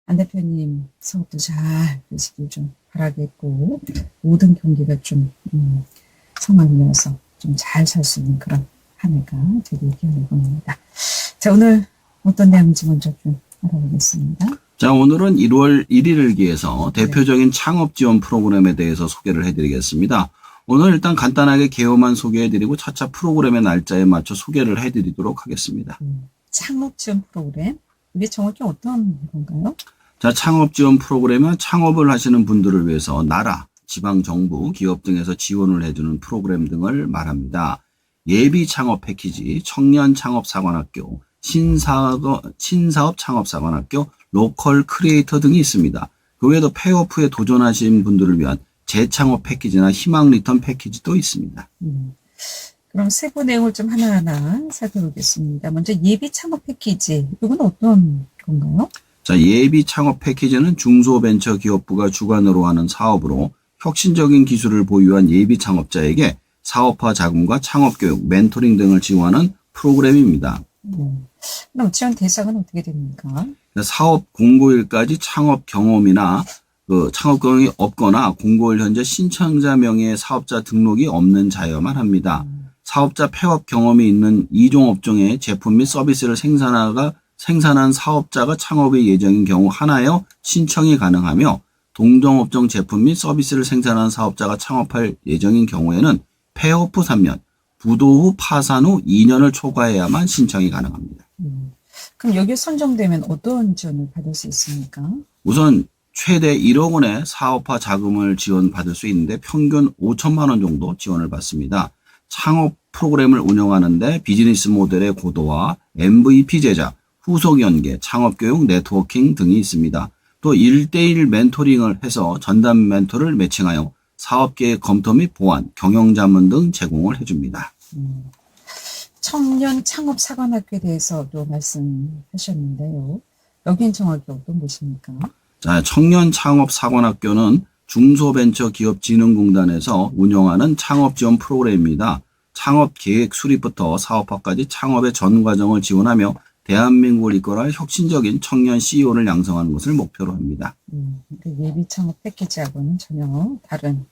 안 대표님 사업도 잘 되시길 좀 바라겠고, 모든 경기가 좀 성황이어서 좀 잘 살 수 있는 그런 한 해가 되길 기원해봅니다. 자, 오늘 어떤 내용인지 먼저 좀 알아보겠습니다. 자, 오늘은 1월 1일을 기해서 대표적인 창업 지원 프로그램에 대해서 소개를 해드리겠습니다. 오늘 일단 간단하게 개요만 소개해드리고 차차 프로그램의 날짜에 맞춰 소개를 해드리도록 하겠습니다. 창업 지원 프로그램, 이게 정확히 어떤 건가요? 자, 창업 지원 프로그램은 창업을 하시는 분들을 위해서 나라, 지방정부, 기업 등에서 지원을 해주는 프로그램 등을 말합니다. 예비 창업 패키지, 청년 창업 사관학교, 신사업 창업 사관학교, 로컬 크리에이터 등이 있습니다. 그 외에도 페이오프에 도전하신 분들을 위한 재창업 패키지나 희망 리턴 패키지도 있습니다. 그럼 세부 내용을 좀 하나하나 살펴보겠습니다. 먼저 예비 창업 패키지, 이건 어떤 건가요? 자, 예비 창업 패키지는 중소벤처기업부가 주관으로 하는 사업으로 혁신적인 기술을 보유한 예비 창업자에게 사업화 자금과 창업교육, 멘토링 등을 지원하는 프로그램입니다. 그럼 지원 대상은 어떻게 됩니까? 사업 공고일까지 창업 경험이나 창업 경험이 없거나 공고일 현재 신청자 명의의 사업자 등록이 없는 자여만 합니다. 사업자 폐업 경험이 있는 이종업종의 제품 및 서비스를 생산한 사업자가 창업의 예정인 경우 하나여 신청이 가능하며 동종업종 제품 및 서비스를 생산하는 사업자가 창업할 예정인 경우에는 폐업 후 3년, 부도 후 파산 후 2년을 초과해야만 신청이 가능합니다. 그럼 여기에 선정되면 어떤 지원을 받을 수 있습니까? 우선 최대 1억 원의 사업화 자금을 지원받을 수 있는데 평균 5천만 원 정도 지원을 받습니다. 창업 프로그램을 운영하는데 비즈니스 모델의 고도화, MVP 제작, 후속 연계, 창업교육, 네트워킹 등이 있습니다. 또 1대1 멘토링을 해서 전담 멘토를 매칭하여 사업계획 검토 및 보완, 경영자문 등 제공을 해줍니다. 청년 창업 사관학교에 대해서도 말씀하셨는데요. 여긴 정확히 어떤 곳입니까? 자, 청년 창업 사관학교는 중소벤처기업진흥공단에서 운영하는 창업 지원 프로그램입니다. 창업 계획 수립부터 사업화까지 창업의 전 과정을 지원하며 대한민국을 이끌어갈 혁신적인 청년 CEO를 양성하는 것을 목표로 합니다. 예비 창업 패키지하고는 전혀 다른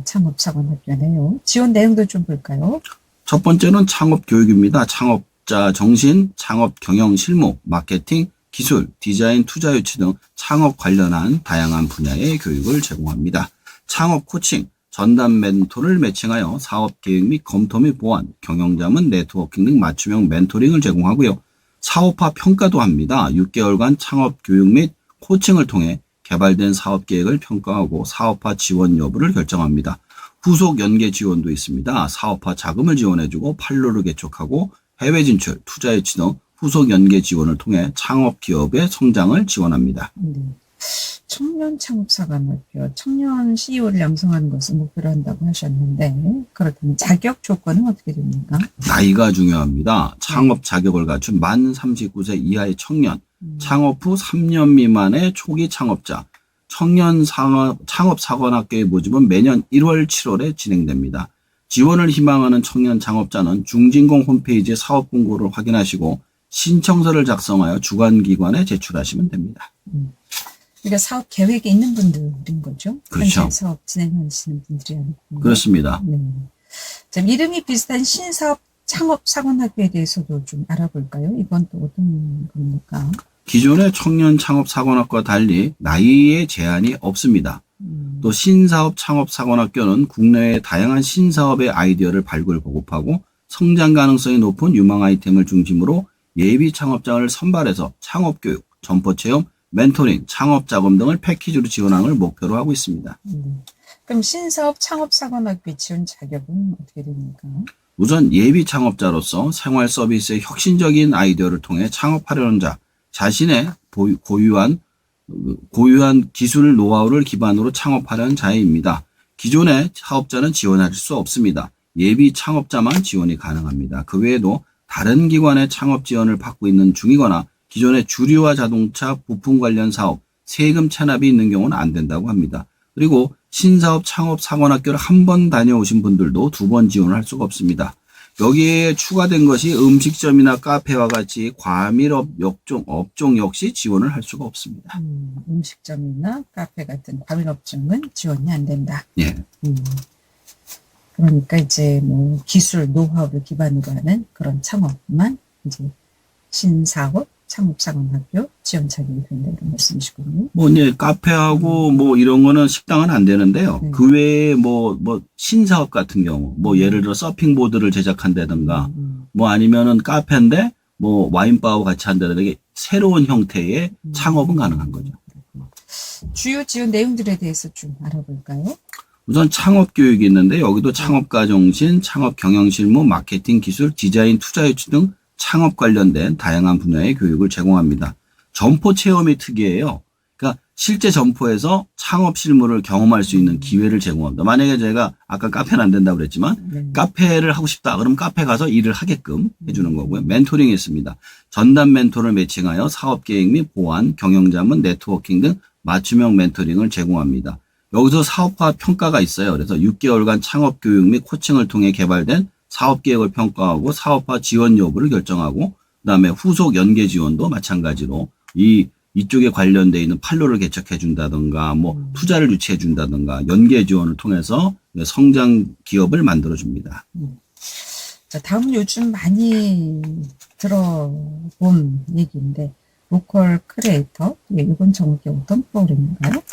창업 사관학교네요. 지원 내용도 좀 볼까요? 첫 번째는 창업 교육입니다. 창업자 정신, 창업 경영 실무, 마케팅, 기술, 디자인, 투자 유치 등 창업 관련한 다양한 분야의 교육을 제공합니다. 창업 코칭, 전담 멘토를 매칭하여 사업 계획 및 검토 및 보완, 경영자문, 네트워킹 등 맞춤형 멘토링을 제공하고요. 사업화 평가도 합니다. 6개월간 창업 교육 및 코칭을 통해 개발된 사업 계획을 평가하고 사업화 지원 여부를 결정합니다. 후속 연계 지원도 있습니다. 사업화 자금을 지원해주고 판로를 개척하고 해외 진출, 투자 유치 등 후속 연계 지원을 통해 창업 기업의 성장을 지원합니다. 청년 창업사관학교, 청년 CEO를 양성하는 것을 목표로 한다고 하셨는데, 그렇다면 자격 조건은 어떻게 됩니까? 나이가 중요합니다. 창업 자격을 갖춘 만 39세 이하의 청년, 창업 후 3년 미만의 초기 창업자, 청년 창업 사관학교의 모집은 매년 1월, 7월에 진행됩니다. 지원을 희망하는 청년 창업자는 중진공 홈페이지의 사업 공고를 확인하시고 신청서를 작성하여 주관기관에 제출하시면 됩니다. 그러니까 사업 계획이 있는 분들인 거죠? 그렇죠. 현재 사업 진행하시는 분들이 아니고. 그렇습니다. 네. 자, 이름이 비슷한 신사업 창업 사관학교에 대해서도 좀 알아볼까요? 이건 또 어떤 겁니까? 기존의 청년 창업 사관학과와 달리 나이에 제한이 없습니다. 또 신사업 창업 사관학교는 국내의 다양한 신사업의 아이디어를 발굴 보급하고 성장 가능성이 높은 유망 아이템을 중심으로 예비 창업자를 선발해서 창업교육, 점포체험, 멘토링, 창업 자금 등을 패키지로 지원하는 걸 목표로 하고 있습니다. 그럼 신사업 창업 사관학교 지원 자격은 어떻게 됩니까? 우선 예비 창업자로서 생활 서비스의 혁신적인 아이디어를 통해 창업하려는 자, 자신의 고유한 기술 노하우를 기반으로 창업하려는 자입니다. 기존의 사업자는 지원할 수 없습니다. 예비 창업자만 지원이 가능합니다. 그 외에도 다른 기관의 창업 지원을 받고 있는 중이거나 기존의 주류와 자동차 부품 관련 사업, 세금 체납이 있는 경우는 안 된다고 합니다. 그리고 신사업 창업 사관학교를 한 번 다녀오신 분들도 2번 지원을 할 수가 없습니다. 여기에 추가된 것이 음식점이나 카페와 같이 과밀업 업종 역시 지원을 할 수가 없습니다. 음식점이나 카페 같은 과밀업종은 지원이 안 된다. 예. 그러니까 이제 뭐 기술, 노하우를 기반으로 하는 그런 창업만 이제 신사업, 창업상업학교 지원 자격이 된다 이런 말씀이시군요. 뭐 이제 카페하고 뭐 이런 거는 식당은 안 되는데요. 네. 그 외에 뭐 신사업 같은 경우 뭐 예를 들어 서핑보드를 제작한다든가 뭐 아니면은 카페인데 뭐 와인바와 같이 한다든가 이게 새로운 형태의 창업은 가능한 거죠. 주요 지원 내용들에 대해서 좀 알아볼까요? 우선 창업 교육이 있는데 여기도 창업가 정신, 창업 경영 실무, 마케팅 기술, 디자인, 투자 유치 등 창업 관련된 다양한 분야의 교육을 제공합니다. 점포 체험이 특이해요. 그러니까 실제 점포에서 창업 실무를 경험할 수 있는 기회를 제공합니다. 만약에 제가 아까 카페는 안 된다고 그랬지만 카페를 하고 싶다. 그럼 카페 가서 일을 하게끔 해주는 거고요. 멘토링이 있습니다. 전담 멘토를 매칭하여 사업 계획 및 보안, 경영자문, 네트워킹 등 맞춤형 멘토링을 제공합니다. 여기서 사업화 평가가 있어요. 그래서 6개월간 창업 교육 및 코칭을 통해 개발된 사업 계획을 평가하고 사업화 지원 여부를 결정하고 그다음에 후속 연계 지원도 마찬가지로 이쪽에 관련돼 있는 판로를 개척해 준다든가 뭐 투자를 유치해 준다든가 연계 지원을 통해서 성장 기업을 만들어 줍니다. 자, 다음은 요즘 많이 들어본 얘기인데 로컬 크리에이터. 이건 정확히 어떤 프로그램인가요?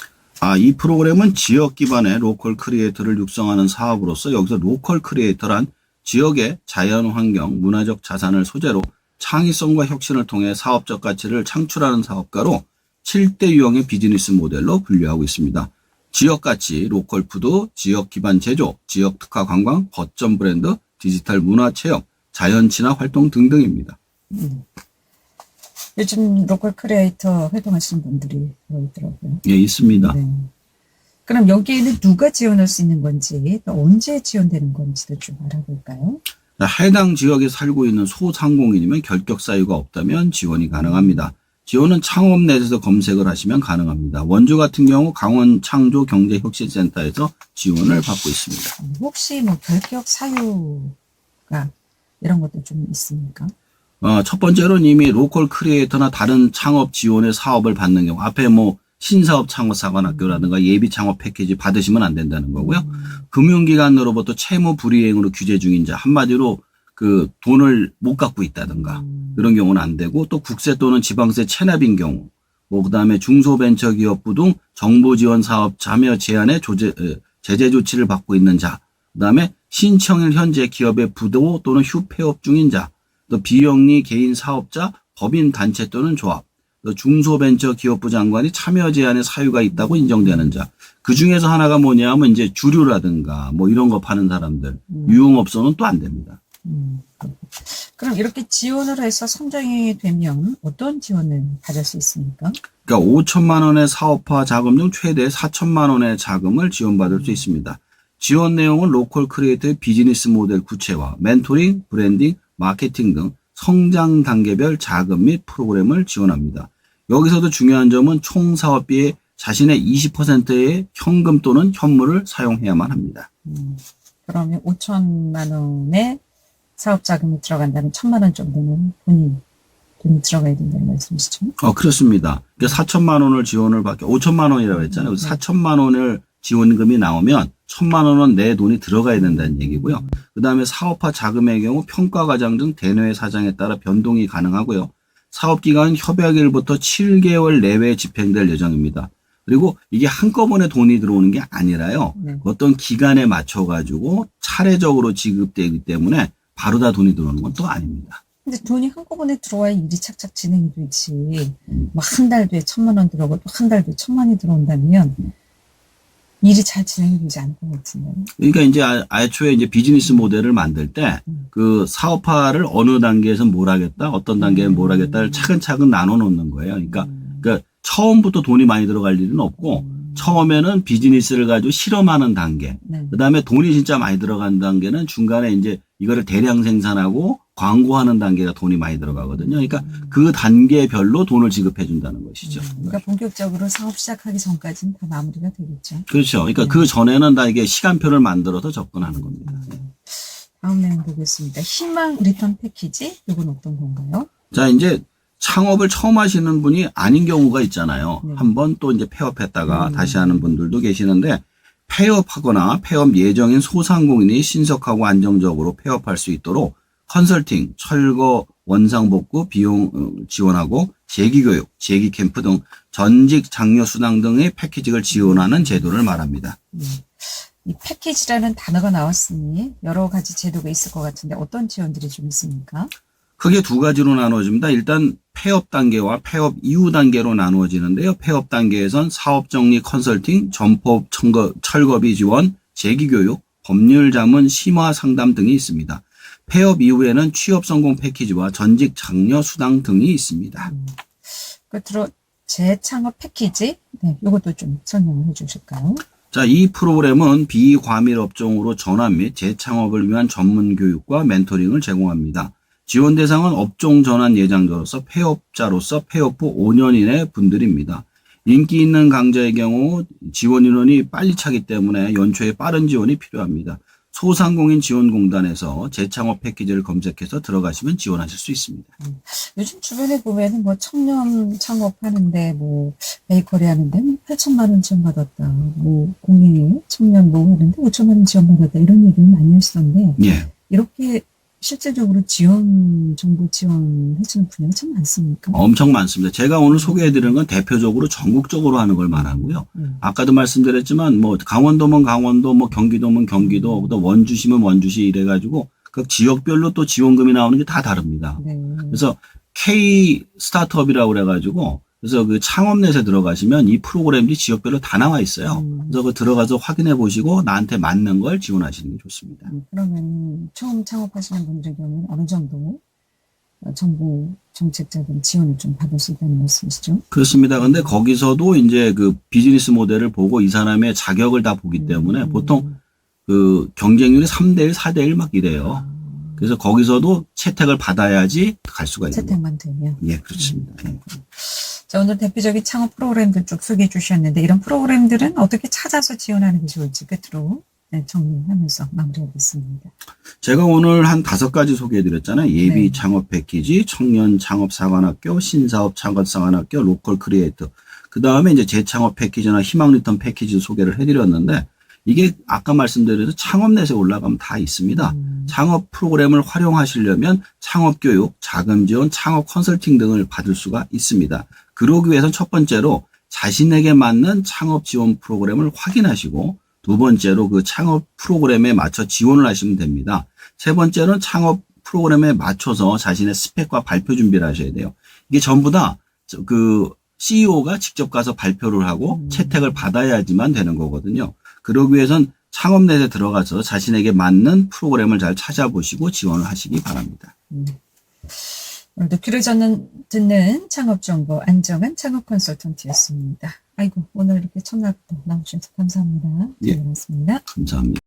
이 프로그램은 지역 기반의 로컬 크리에이터를 육성하는 사업으로서 여기서 로컬 크리에이터란 지역의 자연 환경, 문화적 자산을 소재로 창의성과 혁신을 통해 사업적 가치를 창출하는 사업가로 7대 유형의 비즈니스 모델로 분류하고 있습니다. 지역 가치, 로컬 푸드, 지역 기반 제조, 지역 특화 관광, 거점 브랜드, 디지털 문화 체험, 자연 친화 활동 등등입니다. 요즘 로컬 크리에이터 활동하시는 분들이 있더라고요. 예, 있습니다. 네. 그럼 여기에는 누가 지원할 수 있는 건지, 또 언제 지원되는 건지도 좀 알아볼까요? 해당 지역에 살고 있는 소상공인이면 결격 사유가 없다면 지원이 가능합니다. 지원은 창업넷에서 검색을 하시면 가능합니다. 원주 같은 경우 강원 창조 경제혁신센터에서 지원을 받고 있습니다. 혹시 뭐 결격 사유가 이런 것도 좀 있습니까? 첫 번째로는 이미 로컬 크리에이터나 다른 창업 지원의 사업을 받는 경우 앞에 뭐 신사업 창업사관학교라든가 예비 창업 패키지 받으시면 안 된다는 거고요. 금융기관으로부터 채무 불이행으로 규제 중인 자 한마디로 그 돈을 못 갖고 있다든가 이런 경우는 안 되고 또 국세 또는 지방세 체납인 경우 뭐 그다음에 중소벤처기업부 등 정부 지원 사업 참여 제한의 제재 조치를 받고 있는 자 그다음에 신청일 현재 기업의 부도 또는 휴폐업 중인 자 또 비영리 개인 사업자 법인 단체 또는 조합 또 중소벤처기업부 장관이 참여 제한의 사유가 있다고 인정되는 자 그 중에서 하나가 뭐냐면 이제 주류라든가 뭐 이런 거 파는 사람들 유흥업소는 또 안 됩니다. 그럼 이렇게 지원을 해서 선정이 되면 어떤 지원을 받을 수 있습니까? 그러니까 5천만 원의 사업화 자금 중 최대 4천만 원의 자금을 지원받을 수 있습니다. 지원 내용은 로컬 크리에이터의 비즈니스 모델 구체화, 멘토링, 브랜딩, 마케팅 등 성장 단계별 자금 및 프로그램을 지원합니다. 여기서도 중요한 점은 총 사업비의 자신의 20%의 현금 또는 현물을 사용해야만 합니다. 그러면 5천만 원의 사업 자금이 들어간다면 1,000만 원 정도는 돈이 들어가야 된다는 말씀이시죠? 그렇습니다. 그러니까 4천만 원을 지원을 받게 5천만 원이라고 했잖아요. 4천만 원을 지원금이 나오면 1,000만 원은 내 돈이 들어가야 된다는 얘기고요. 그다음에 사업화 자금의 경우 평가과정 등 대내외 사정에 따라 변동이 가능하고요. 사업기간은 협약일부터 7개월 내외에 집행될 예정입니다. 그리고 이게 한꺼번에 돈이 들어오는 게 아니라요. 어떤 기간에 맞춰가지고 차례적으로 지급되기 때문에 바로 다 돈이 들어오는 건 또 아닙니다. 근데 돈이 한꺼번에 들어와야 일이 착착 진행이 되지. 뭐 한 달 뒤에 1,000만 원 들어오고 또 한 달 뒤에 1,000만 원이 들어온다면 일이 잘 진행이 되지 않을 것 같은데요. 그러니까 이제 애초에 이제 비즈니스 모델을 만들 때 그 사업화를 어느 단계에서 뭘 하겠다, 어떤 단계에 뭘 하겠다를 차근차근 나눠 놓는 거예요. 그러니까 처음부터 돈이 많이 들어갈 일은 없고 처음에는 비즈니스를 가지고 실험하는 단계, 그다음에 돈이 진짜 많이 들어간 단계는 중간에 이제 이거를 대량 생산하고 광고하는 단계가 돈이 많이 들어가거든요. 그러니까 그 단계별로 돈을 지급해 준다는 것이죠. 그러니까 본격적으로 사업 시작하기 전까지는 다 마무리가 되겠죠. 그렇죠. 그러니까 그 전에는 다 이게 시간표를 만들어서 접근하는 겁니다. 다음 내용 보겠습니다. 희망 리턴 패키지, 이건 어떤 건가요? 자, 이제 창업을 처음 하시는 분이 아닌 경우가 있잖아요. 네. 한번 또 이제 폐업했다가 다시 하는 분들도 계시는데, 폐업하거나 폐업 예정인 소상공인이 신속하고 안정적으로 폐업할 수 있도록 컨설팅, 철거, 원상복구 비용 지원하고 재기교육, 재기캠프 등 전직 장려 수당 등의 패키지를 지원하는 제도를 말합니다. 이 패키지라는 단어가 나왔으니 여러 가지 제도가 있을 것 같은데 어떤 지원들이 좀 있습니까? 크게 두 가지로 나누어집니다. 일단 폐업 단계와 폐업 이후 단계로 나누어지는데요. 폐업 단계에선 사업정리 컨설팅, 점포 철거비 지원, 재기교육, 법률 자문 심화 상담 등이 있습니다. 폐업 이후에는 취업 성공 패키지와 전직 장려 수당 등이 있습니다. 끝으로 재창업 패키지, 네, 이것도 좀 설명을 해주실까요? 자, 이 프로그램은 비과밀 업종으로 전환 및 재창업을 위한 전문 교육과 멘토링을 제공합니다. 지원 대상은 업종 전환 예정자로서 폐업자로서 폐업 후 5년 이내 분들입니다. 인기 있는 강좌의 경우 지원 인원이 빨리 차기 때문에 연초에 빠른 지원이 필요합니다. 소상공인 지원공단에서 재창업 패키지를 검색해서 들어가시면 지원하실 수 있습니다. 요즘 주변에 보면은 뭐 청년 창업하는데 뭐 베이커리 하는데 8천만 원 지원받았다. 뭐 공예 청년 뭐 하는데 5천만 원 지원받았다. 이런 얘기를 많이 하시던데 예. 이렇게 실제적으로 정부 지원해주는 분야가 참 많습니까? 엄청 많습니다. 제가 오늘 소개해드리는 건 대표적으로 전국적으로 하는 걸 말하고요. 아까도 말씀드렸지만 뭐 강원도면 강원도, 뭐 경기도면 경기도, 또 원주시면 원주시 이래가지고 그 지역별로 또 지원금이 나오는 게 다 다릅니다. 네. 그래서 K 스타트업이라고 그래가지고 그래서 그 창업넷에 들어가시면 이 프로그램이 지역별로 다 나와 있어요. 그래서 그 들어가서 확인해 보시고 나한테 맞는 걸 지원하시는 게 좋습니다. 그러면 처음 창업하시는 분들의 경우는 어느 정도 정부 정책적인 지원을 좀 받을 수 있다는 말씀이시죠? 그렇습니다. 근데 거기서도 이제 그 비즈니스 모델을 보고 이 사람의 자격을 다 보기 때문에 보통 그 경쟁률이 3대1, 4대1 막 이래요. 그래서 거기서도 채택을 받아야지 갈 수가 있는 거예요. 채택만 되면. 예, 그렇습니다. 예. 자, 오늘 대표적인 창업 프로그램들 쭉 소개해 주셨는데 이런 프로그램들은 어떻게 찾아서 지원하는 게 좋을지 끝으로 정리하면서 마무리하겠습니다. 제가 오늘 한 5가지 소개해드렸잖아요. 예비 네. 창업 패키지, 청년 창업 사관학교, 신사업 창업 사관학교, 로컬 크리에이터. 그 다음에 이제 재창업 패키지나 희망 리턴 패키지 소개를 해드렸는데 이게 아까 말씀드린 창업넷에 올라가면 다 있습니다. 창업 프로그램을 활용하시려면 창업 교육, 자금 지원, 창업 컨설팅 등을 받을 수가 있습니다. 그러기 위해서는 첫 번째로 자신에게 맞는 창업 지원 프로그램을 확인하시고 두 번째로 그 창업 프로그램에 맞춰 지원을 하시면 됩니다. 세 번째는 창업 프로그램에 맞춰서 자신의 스펙과 발표 준비를 하셔야 돼요. 이게 전부 다 그 CEO가 직접 가서 발표를 하고 채택을 받아야지만 되는 거거든요. 그러기 위해선 창업넷에 들어가서 자신에게 맞는 프로그램을 잘 찾아보시고 지원을 하시기 바랍니다. 오늘도 귀를 듣는 창업정보 안정한 창업 컨설턴트였습니다. 아이고, 오늘 이렇게 첫날부터 나오셔서 감사합니다. 예. 잘 들었습니다. 감사합니다.